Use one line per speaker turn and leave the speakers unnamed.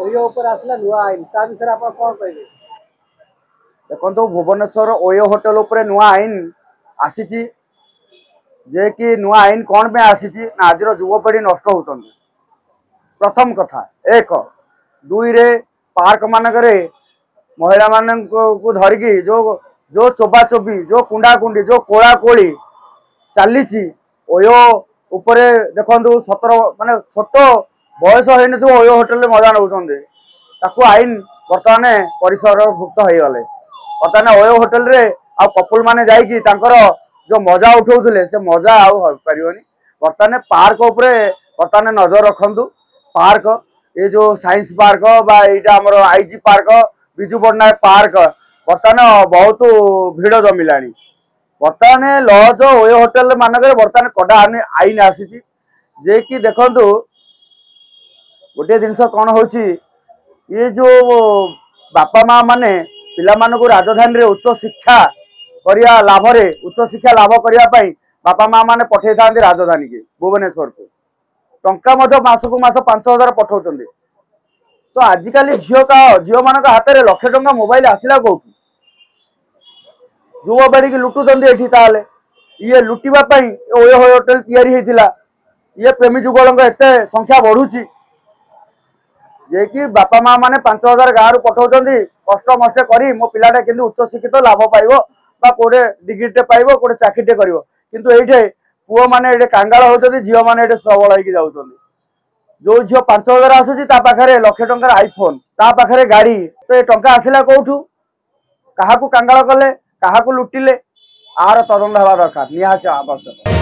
OYO ऊपर आसला नुआ आईन ता विषय आप कौन कहबे?
देखो भुवनेश्वर ओयो होटेल उपर नुआ आईन आसी जे कि नुआ आईन कौन पे आसी ना आज युवपीढ़ी नष्ट होती प्रथम कथा एक दुई रे पार्क मानक महिला मान को धरिकी जो जो चोबा चोबी जो कुंडा कुंडी जो कोला कोली चली ओयो उपरे देखु 17 माने छोट बयस हो ओयो होटेल मजा नौ आईन बर्तमान परिसर भुक्त हो गले बर्तमान ओयो होटेल रे आ कपुल माने जाइकी जो मजा उठाऊले से मजा आर बर्तमान पार्क उपरे बर्तमान नजर रखु पार्क ये जो साइंस पार्क बा आमर IG park Biju Patnaik park बर्तमान बहुत भिड़ जमिला बर्तमान लज ओयो होटेल मानक बर्तमान कड़ा आईन आसी जे कि देखु गोटे जिनस कौन हो ये जो बापा माँ माने पिला मानकु राजधानी रे उच्च शिक्षा करिया लाभ रे उच्च शिक्षा लाभ करने बापा माँ माने पठे था राजधानी के भुवनेश्वर को टंका मासकु मास 5,000 पठाउछन्ते तो आजिकल झील मान हाथ में लक्ष टंका मोबाइल आसला कौटू युवपीढ़ी की लुटुंट ये लुटापी ओयो होटेल या ये प्रेमी जुगल एत संख्या बढ़ुची जे कि बापा माँ माने 5,000 गाँव पठाउछन्ते कष्ट मष्ट करी मो पिलाटा केंद्र उच्च शिक्षित लाभ पाइबो बा कोडे डिग्रीटे पाइबो कोडे चाकरीटे करिवो किंतु एइठे पुओ माने एइठे कांगाल होउछन्ते झियो माने एइठे सबल होइकी जाउछन्ते जो झियो 5,000 आसुची ता पाखरे लक्ष टंकार आईफोन ता पाखरे गाड़ी तो ए टंका आसिला कोठू काहाकू कांगाल कले काहाकू लुटिले आर तदंत हवा दरकार निहाती आवश्यक।